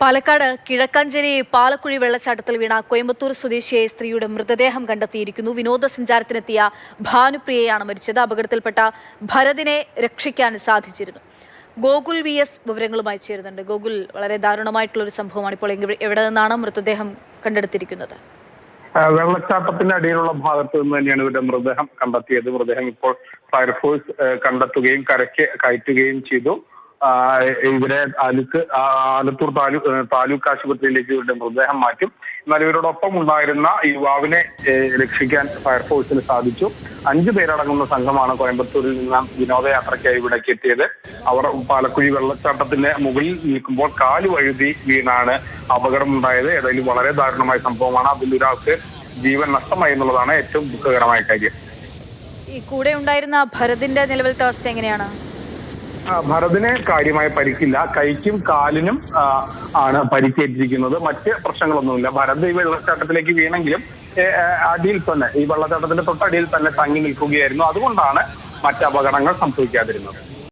പാലക്കാട് കിഴക്കഞ്ചേരി പാലക്കുഴി വെള്ളച്ചാട്ടത്തിൽ വീണ കോയമ്പത്തൂർ സ്വദേശിയായ സ്ത്രീയുടെ മൃതദേഹം കണ്ടെത്തിയിരിക്കുന്നു. വിനോദസഞ്ചാരത്തിനെത്തിയ ഭാനുപ്രിയയാണ് മരിച്ചത്. അപകടത്തിൽപ്പെട്ട ഭരതിനെ രക്ഷിക്കാൻ സാധിച്ചിരുന്നു. ഗോകുൽ VS വിവരങ്ങളുമായി ചേരുന്നുണ്ട്. ഗോകുൽ, വളരെ ദാരുണമായിട്ടുള്ള ഒരു സംഭവമാണ്. ഇപ്പോൾ എവിടെ നിന്നാണ് മൃതദേഹം കണ്ടെടുത്തിരിക്കുന്നത്? വെള്ളച്ചാട്ടത്തിന്റെ അടിയിലുള്ള ഭാഗത്ത് നിന്ന് തന്നെയാണ് ഇവരുടെ മൃതദേഹം കണ്ടെത്തിയത്. മൃതദേഹം ഇപ്പോൾ ഫയർഫോഴ്സ് കണ്ടെത്തുകയും കരയ്ക്ക് കയറ്റുകയും ചെയ്തു. ഇവരെ ആലത്തൂർ താലൂക്ക് ആശുപത്രിയിലേക്ക് ഇവരുടെ മൃതദേഹം മാറ്റും. എന്നാൽ ഇവരോടൊപ്പം ഉണ്ടായിരുന്ന യുവാവിനെ രക്ഷിക്കാൻ ഫയർഫോഴ്സിന് സാധിച്ചു. 5 പേരടങ്ങുന്ന സംഘമാണ് കോയമ്പത്തൂരിൽ നിന്ന് വിനോദയാത്രയ്ക്കായി ഇവിടേക്ക് എത്തിയത്. അവർ പാലക്കുഴി വെള്ളച്ചാട്ടത്തിന്റെ മുകളിൽ നിൽക്കുമ്പോൾ കാല് വഴുതി വീണാണ് അപകടമുണ്ടായത്. ഏതായാലും വളരെ ദാരുണമായ സംഭവമാണ്. അതിലൊരാൾക്ക് ജീവൻ നഷ്ടമായി എന്നുള്ളതാണ് ഏറ്റവും ദുഃഖകരമായ കാര്യം. ഈ കൂടെ ഉണ്ടായിരുന്ന ഭരതിന്റെ നിലവിലത്തെ അവസ്ഥ എങ്ങനെയാണ്? ഭരതിന് കാര്യമായ പരിക്കില്ല. കൈക്കും കാലിനും ആണ് പരിക്കേറ്റിരിക്കുന്നത്. മറ്റ് പ്രശ്നങ്ങളൊന്നുമില്ല. ഭരത് ഈ വെള്ളച്ചാട്ടത്തിലേക്ക് വീണെങ്കിലും അടിയിൽ തന്നെ, ഈ വെള്ളച്ചാട്ടത്തിന്റെ തൊട്ടടിയിൽ തന്നെ തങ്ങി നിൽക്കുകയായിരുന്നു. അതുകൊണ്ടാണ് മറ്റ് അപകടങ്ങൾ സംഭവിക്കാതിരുന്നത്.